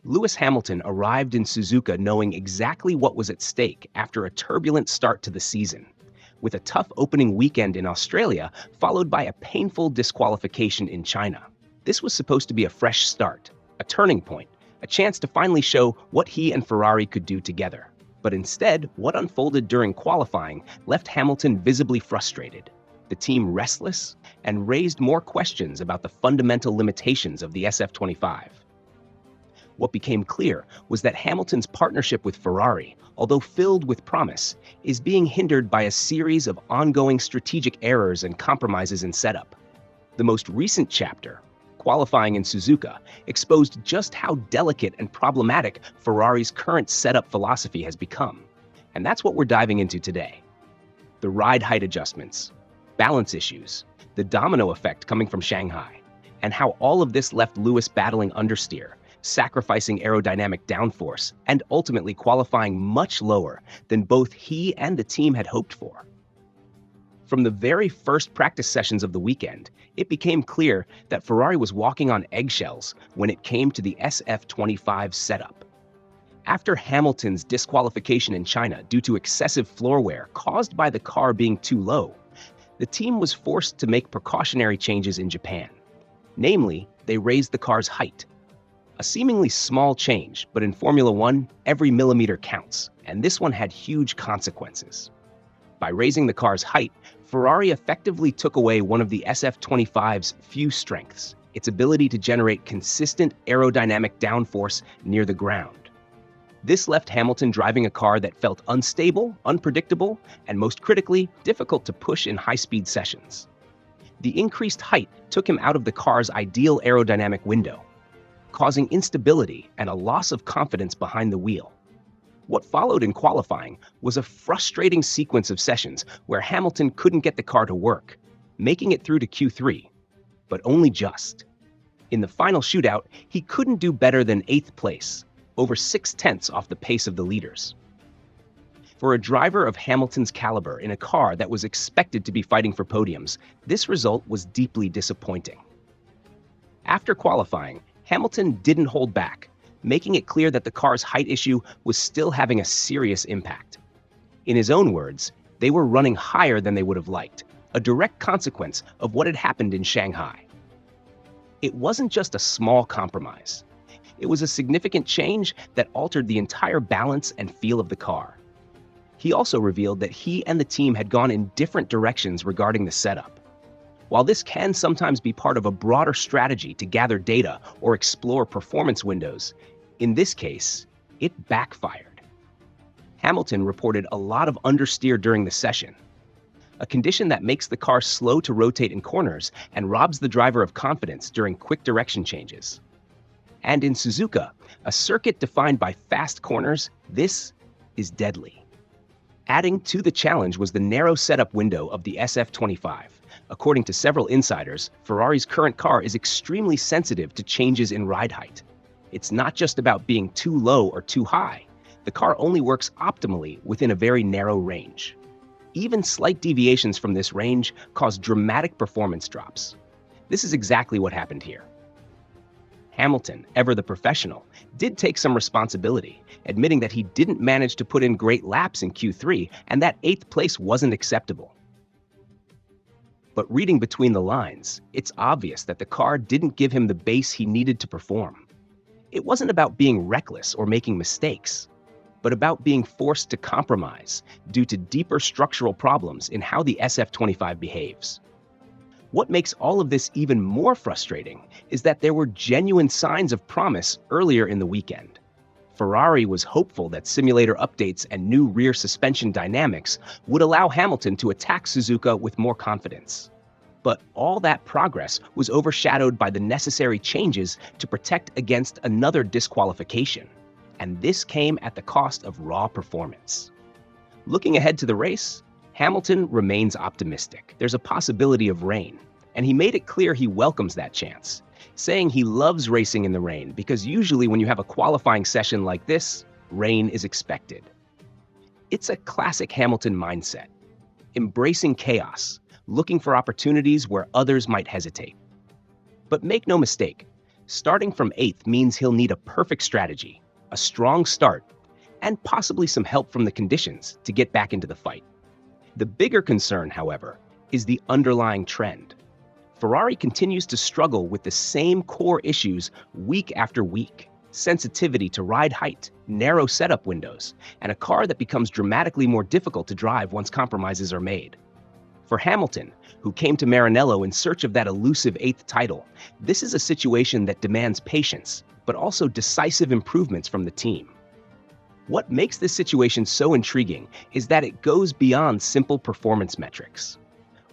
Lewis Hamilton arrived in Suzuka knowing exactly what was at stake after a turbulent start to the season, with a tough opening weekend in Australia followed by a painful disqualification in China. This was supposed to be a fresh start, a turning point, a chance to finally show what he and Ferrari could do together. But instead, what unfolded during qualifying left Hamilton visibly frustrated, the team restless, and raised more questions about the fundamental limitations of the SF25. What became clear was that Hamilton's partnership with Ferrari, although filled with promise, is being hindered by a series of ongoing strategic errors and compromises in setup. The most recent chapter, qualifying in Suzuka, exposed just how delicate and problematic Ferrari's current setup philosophy has become. And that's what we're diving into today. The ride height adjustments, balance issues, the domino effect coming from Shanghai, and how all of this left Lewis battling understeer, sacrificing aerodynamic downforce, and ultimately qualifying much lower than both he and the team had hoped for. From the very first practice sessions of the weekend, it became clear that Ferrari was walking on eggshells when it came to the SF25 setup. After Hamilton's disqualification in China due to excessive floor wear caused by the car being too low, the team was forced to make precautionary changes in Japan. Namely, they raised the car's height. A seemingly small change, but in Formula One, every millimeter counts, and this one had huge consequences. By raising the car's height, Ferrari effectively took away one of the SF25's few strengths, its ability to generate consistent aerodynamic downforce near the ground. This left Hamilton driving a car that felt unstable, unpredictable, and most critically, difficult to push in high-speed sessions. The increased height took him out of the car's ideal aerodynamic window, causing instability and a loss of confidence behind the wheel. What followed in qualifying was a frustrating sequence of sessions where Hamilton couldn't get the car to work, making it through to Q3, but only just. In the final shootout, he couldn't do better than 8th place, over 6/10 off the pace of the leaders. For a driver of Hamilton's caliber in a car that was expected to be fighting for podiums, this result was deeply disappointing. After qualifying, Hamilton didn't hold back, making it clear that the car's height issue was still having a serious impact. In his own words, they were running higher than they would have liked, a direct consequence of what had happened in Shanghai. It wasn't just a small compromise. It was a significant change that altered the entire balance and feel of the car. He also revealed that he and the team had gone in different directions regarding the setup. While this can sometimes be part of a broader strategy to gather data or explore performance windows, in this case, it backfired. Hamilton reported a lot of understeer during the session, a condition that makes the car slow to rotate in corners and robs the driver of confidence during quick direction changes. And in Suzuka, a circuit defined by fast corners, this is deadly. Adding to the challenge was the narrow setup window of the SF25. According to several insiders, Ferrari's current car is extremely sensitive to changes in ride height. It's not just about being too low or too high. The car only works optimally within a very narrow range. Even slight deviations from this range cause dramatic performance drops. This is exactly what happened here. Hamilton, ever the professional, did take some responsibility, admitting that he didn't manage to put in great laps in Q3 and that 8th place wasn't acceptable. But reading between the lines, it's obvious that the car didn't give him the base he needed to perform. It wasn't about being reckless or making mistakes, but about being forced to compromise due to deeper structural problems in how the SF25 behaves. What makes all of this even more frustrating is that there were genuine signs of promise earlier in the weekend. Ferrari was hopeful that simulator updates and new rear suspension dynamics would allow Hamilton to attack Suzuka with more confidence. But all that progress was overshadowed by the necessary changes to protect against another disqualification, and this came at the cost of raw performance. Looking ahead to the race, Hamilton remains optimistic. There's a possibility of rain, and he made it clear he welcomes that chance, saying he loves racing in the rain because usually when you have a qualifying session like this, rain is expected. It's a classic Hamilton mindset, embracing chaos, looking for opportunities where others might hesitate. But make no mistake, Starting from 8th means he'll need a perfect strategy, a strong start, and possibly some help from the conditions to get back into the fight. The bigger concern, however, is the underlying trend. Ferrari continues to struggle with the same core issues week after week: sensitivity to ride height, narrow setup windows, and a car that becomes dramatically more difficult to drive once compromises are made. For Hamilton, who came to Maranello in search of that elusive 8th title, this is a situation that demands patience, but also decisive improvements from the team. What makes this situation so intriguing is that it goes beyond simple performance metrics.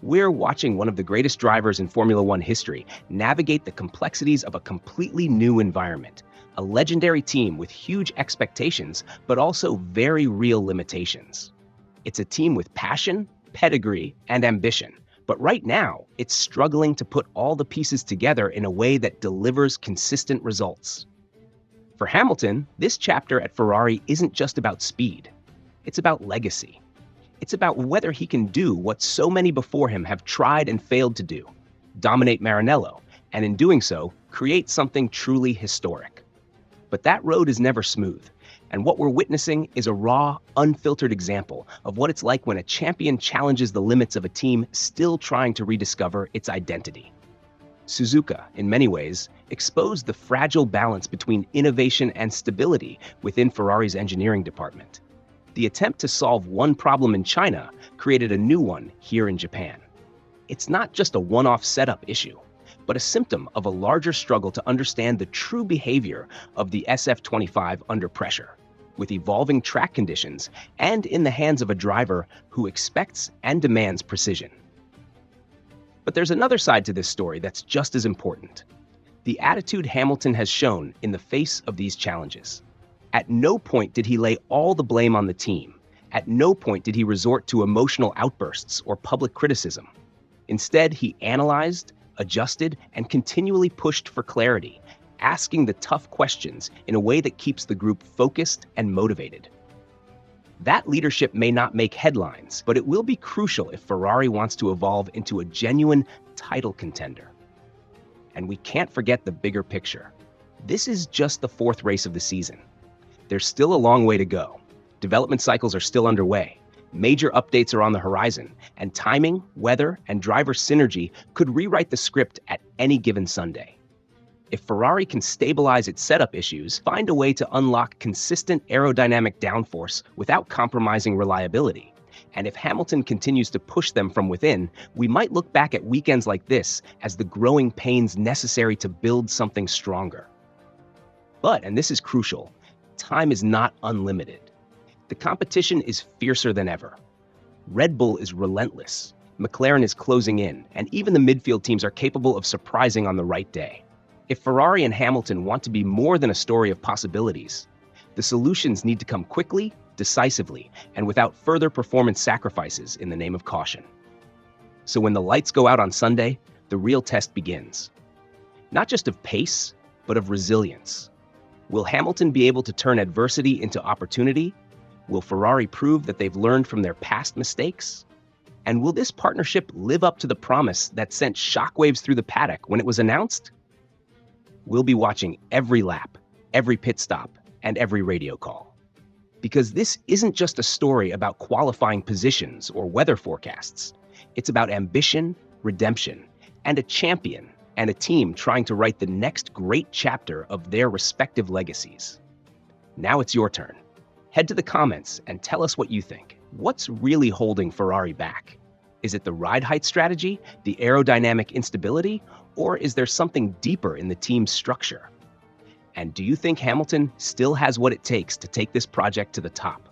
We're watching one of the greatest drivers in Formula One history navigate the complexities of a completely new environment, a legendary team with huge expectations, but also very real limitations. It's a team with passion, pedigree, and ambition, but right now, it's struggling to put all the pieces together in a way that delivers consistent results. For Hamilton, this chapter at Ferrari isn't just about speed. It's about legacy. It's about whether he can do what so many before him have tried and failed to do: dominate Maranello, and in doing so, create something truly historic. But that road is never smooth, and what we're witnessing is a raw, unfiltered example of what it's like when a champion challenges the limits of a team still trying to rediscover its identity. Suzuka, in many ways, exposed the fragile balance between innovation and stability within Ferrari's engineering department. The attempt to solve one problem in China created a new one here in Japan. It's not just a one-off setup issue, but a symptom of a larger struggle to understand the true behavior of the SF25 under pressure, with evolving track conditions and in the hands of a driver who expects and demands precision. But there's another side to this story that's just as important: the attitude Hamilton has shown in the face of these challenges. At no point did he lay all the blame on the team. At no point did he resort to emotional outbursts or public criticism. Instead, he analyzed, adjusted, and continually pushed for clarity, asking the tough questions in a way that keeps the group focused and motivated. That leadership may not make headlines, but it will be crucial if Ferrari wants to evolve into a genuine title contender. And we can't forget the bigger picture. This is just the 4th race of the season. There's still a long way to go. Development cycles are still underway. Major updates are on the horizon, and timing, weather, and driver synergy could rewrite the script at any given Sunday. If Ferrari can stabilize its setup issues, find a way to unlock consistent aerodynamic downforce without compromising reliability, and if Hamilton continues to push them from within, we might look back at weekends like this as the growing pains necessary to build something stronger. But, and this is crucial, time is not unlimited. The competition is fiercer than ever. Red Bull is relentless, McLaren is closing in, and even the midfield teams are capable of surprising on the right day. If Ferrari and Hamilton want to be more than a story of possibilities, the solutions need to come quickly, decisively, and without further performance sacrifices in the name of caution. So when the lights go out on Sunday, the real test begins. Not just of pace, but of resilience. Will Hamilton be able to turn adversity into opportunity? Will Ferrari prove that they've learned from their past mistakes? And will this partnership live up to the promise that sent shockwaves through the paddock when it was announced? We'll be watching every lap, every pit stop, and every radio call. Because this isn't just a story about qualifying positions or weather forecasts. It's about ambition, redemption, and a champion and a team trying to write the next great chapter of their respective legacies. Now it's your turn. Head to the comments and tell us what you think. What's really holding Ferrari back? Is it the ride height strategy, the aerodynamic instability, or is there something deeper in the team's structure? And do you think Hamilton still has what it takes to take this project to the top?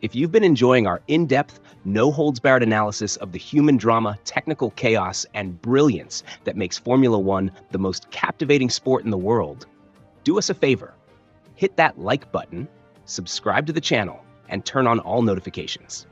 If you've been enjoying our in-depth, no-holds-barred analysis of the human drama, technical chaos, and brilliance that makes Formula One the most captivating sport in the world, do us a favor. Hit that like button, subscribe to the channel, and turn on all notifications.